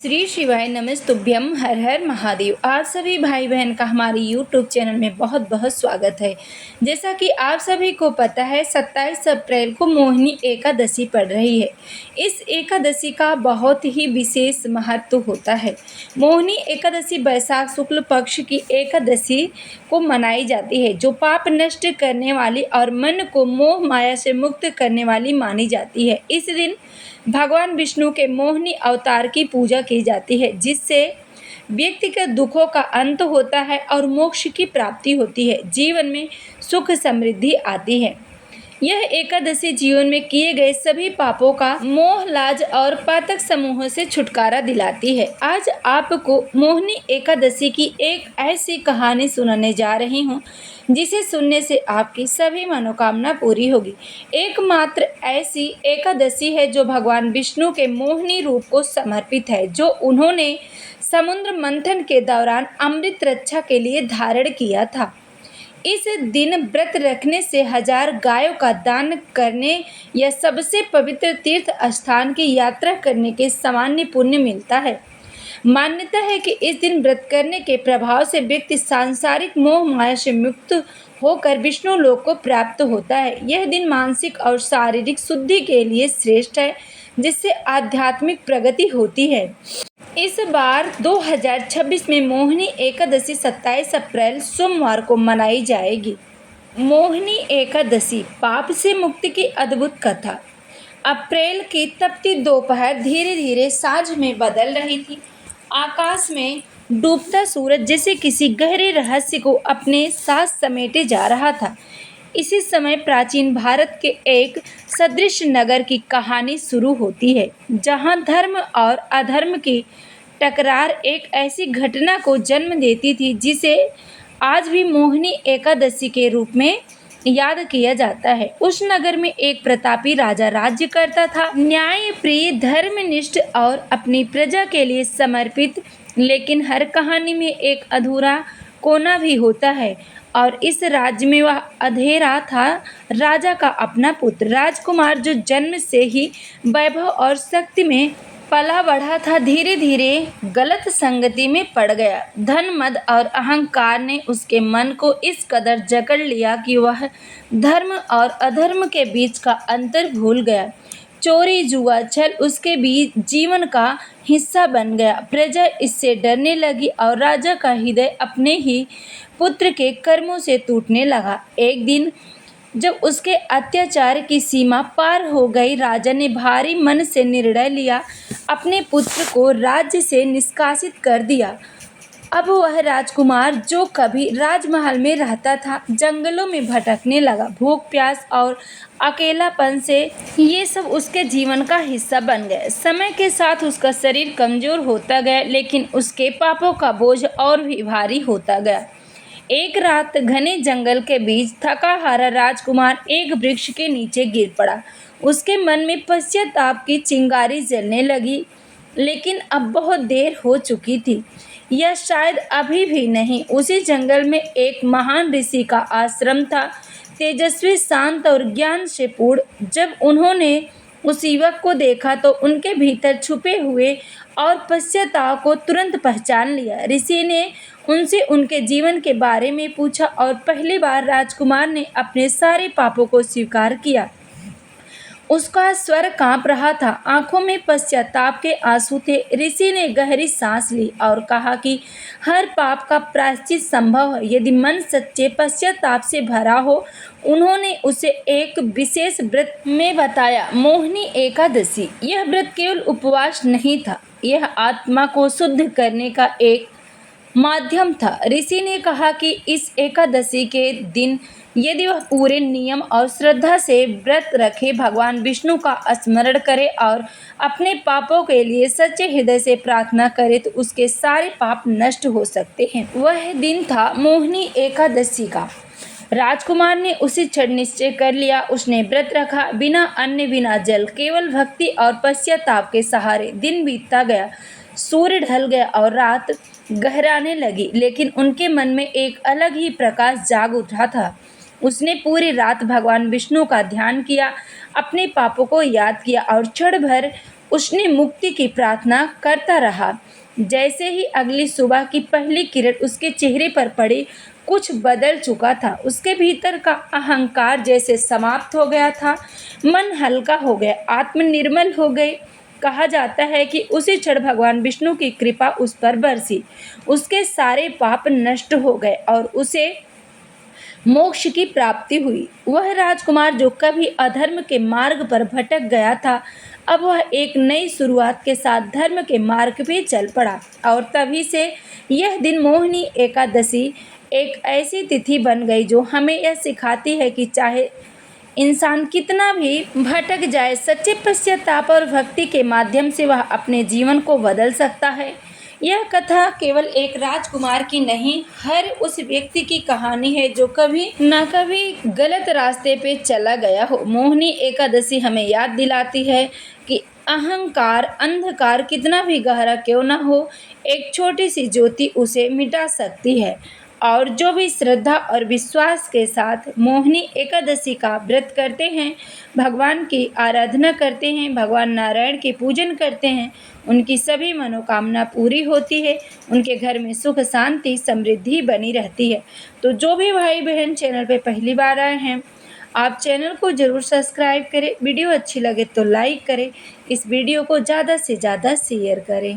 श्री शिवाय नमस्तुभ्यम हर हर महादेव। आप सभी भाई बहन का हमारे YouTube चैनल में बहुत बहुत स्वागत है। जैसा कि आप सभी को पता है 27 अप्रैल को मोहिनी एकादशी पड़ रही है। इस एकादशी का बहुत ही विशेष महत्व होता है। मोहिनी एकादशी बैसाख शुक्ल पक्ष की एकादशी को मनाई जाती है, जो पाप नष्ट करने वाली और मन को मोह माया से मुक्त करने वाली मानी जाती है। इस दिन भगवान विष्णु के मोहिनी अवतार की पूजा की जाती है, जिससे व्यक्ति के दुखों का अंत होता है और मोक्ष की प्राप्ति होती है। जीवन में सुख समृद्धि आती है। यह एकादशी जीवन में किए गए सभी पापों का मोह लाज और पातक समूहों से छुटकारा दिलाती है। आज आपको मोहिनी एकादशी की एक ऐसी कहानी सुनाने जा रही हूँ जिसे सुनने से आपकी सभी मनोकामना पूरी होगी। एकमात्र ऐसी एकादशी है जो भगवान विष्णु के मोहिनी रूप को समर्पित है, जो उन्होंने समुद्र मंथन के दौरान अमृत रक्षा के लिए धारण किया था। इस दिन व्रत रखने से 1000 गायों का दान करने या सबसे पवित्र तीर्थ स्थान की यात्रा करने के सामान्य पुण्य मिलता है। मान्यता है कि इस दिन व्रत करने के प्रभाव से व्यक्ति सांसारिक मोह माया से मुक्त होकर विष्णु लोक को प्राप्त होता है। यह दिन मानसिक और शारीरिक शुद्धि के लिए श्रेष्ठ है, जिससे आध्यात्मिक प्रगति होती है। इस बार 2026 में मोहिनी एकादशी 27 अप्रैल सोमवार को मनाई जाएगी। मोहिनी एकादशी पाप से मुक्ति की अद्भुत कथा। अप्रैल की तपती दोपहर धीरे धीरे साँझ में बदल रही थी। आकाश में डूबता सूरज जैसे किसी गहरे रहस्य को अपने साथ समेटे जा रहा था। इसी समय प्राचीन भारत के एक सदृश नगर की कहानी शुरू होती है, जहां धर्म और अधर्म की टकरार एक ऐसी घटना को जन्म देती थी जिसे आज भी मोहिनी एकादशी के रूप में याद किया जाता है। उस नगर में एक प्रतापी राजा राज्य करता था, न्यायप्रिय, धर्मनिष्ठ और अपनी प्रजा के लिए समर्पित। लेकिन हर कहानी में एक अधूरा कोना भी होता है, और इस राज्य में वह अंधेरा था। राजा का अपना पुत्र राजकुमार, जो जन्म से ही वैभव और शक्ति में पला बढ़ा था, धीरे धीरे गलत संगति में पड़ गया। धन, मद और अहंकार ने उसके मन को इस कदर जकड़ लिया कि वह धर्म और अधर्म के बीच का अंतर भूल गया। चोरी, जुआ, छल उसके बीच जीवन का हिस्सा बन गया। प्रजा इससे डरने लगी और राजा का हृदय अपने ही पुत्र के कर्मों से टूटने लगा। एक दिन जब उसके अत्याचार की सीमा पार हो गई, राजा ने भारी मन से निर्णय लिया, अपने पुत्र को राज्य से निष्कासित कर दिया। अब वह राजकुमार, जो कभी राजमहल में रहता था, जंगलों में भटकने लगा। भूख, प्यास और अकेलापन से ये सब उसके जीवन का हिस्सा बन गए। समय के साथ उसका शरीर कमजोर होता गया, लेकिन उसके पापों का बोझ और भी भारी होता गया। एक रात घने जंगल के बीच थका हारा राजकुमार एक वृक्ष के नीचे गिर पड़ा। उसके मन में पश्चाताप की चिंगारी जलने लगी, लेकिन अब बहुत देर हो चुकी थी, या शायद अभी भी नहीं। उसी जंगल में एक महान ऋषि का आश्रम था, तेजस्वी, शांत और ज्ञान से पूर्ण। जब उन्होंने उस युवक को देखा तो उनके भीतर छुपे हुए और पश्चाताप को तुरंत पहचान लिया। ऋषि ने उनसे उनके जीवन के बारे में पूछा और पहली बार राजकुमार ने अपने सारे पापों को स्वीकार किया। उसका स्वर कांप रहा था, आंखों में पश्चाताप के आंसू थे। ऋषि ने गहरी सांस ली और कहा कि हर पाप का प्रायश्चित संभव है, यदि मन सच्चे पश्चाताप से भरा हो। उन्होंने उसे एक विशेष व्रत में बताया, मोहिनी एकादशी। यह व्रत केवल उपवास नहीं था, यह आत्मा को शुद्ध करने का एक माध्यम था। ऋषि ने कहा कि इस एकादशी के दिन यदि वह पूरे नियम और श्रद्धा से व्रत रखे, भगवान विष्णु का स्मरण करे और अपने पापों के लिए सच्चे हृदय से प्रार्थना करे, तो उसके सारे पाप नष्ट हो सकते हैं। वह दिन था मोहिनी एकादशी का। राजकुमार ने उसी क्षण निश्चय कर लिया। उसने व्रत रखा, बिना अन्न, बिना जल, केवल भक्ति और पश्चाताप के सहारे। दिन बीतता गया, सूर्य ढल गया और रात गहराने लगी, लेकिन उनके मन में एक अलग ही प्रकाश जाग उठा था। उसने पूरी रात भगवान विष्णु का ध्यान किया, अपने पापों को याद किया और क्षण भर उसने मुक्ति की प्रार्थना करता रहा। जैसे ही अगली सुबह की पहली किरण उसके चेहरे पर पड़ी, कुछ बदल चुका था। उसके भीतर का अहंकार जैसे समाप्त हो गया था। मन हल्का हो गया, आत्म निर्मल हो गई। कहा जाता है कि उसी क्षण भगवान विष्णु की कृपा उस पर बरसी। उसके सारे पाप नष्ट हो गए और उसे मोक्ष की प्राप्ति हुई। वह राजकुमार जो कभी अधर्म के मार्ग पर भटक गया था, अब वह एक नई शुरुआत के साथ धर्म के मार्ग पे चल पड़ा। और तभी से यह दिन मोहिनी एकादशी एक ऐसी तिथि बन गई जो हमें यह सिखाती है कि चाहे इंसान कितना भी भटक जाए, सच्चे पश्चाताप और भक्ति के माध्यम से वह अपने जीवन को बदल सकता है। यह कथा केवल एक राजकुमार की नहीं, हर उस व्यक्ति की कहानी है जो कभी न कभी गलत रास्ते पे चला गया हो। मोहिनी एकादशी हमें याद दिलाती है कि अहंकार, अंधकार कितना भी गहरा क्यों न हो, एक छोटी सी ज्योति उसे मिटा सकती है। और जो भी श्रद्धा और विश्वास के साथ मोहिनी एकादशी का व्रत करते हैं, भगवान की आराधना करते हैं, भगवान नारायण के पूजन करते हैं, उनकी सभी मनोकामना पूरी होती है। उनके घर में सुख, शांति, समृद्धि बनी रहती है। तो जो भी भाई बहन चैनल पे पहली बार आए हैं, आप चैनल को ज़रूर सब्सक्राइब करें। वीडियो अच्छी लगे तो लाइक करें। इस वीडियो को ज़्यादा से ज़्यादा शेयर करें।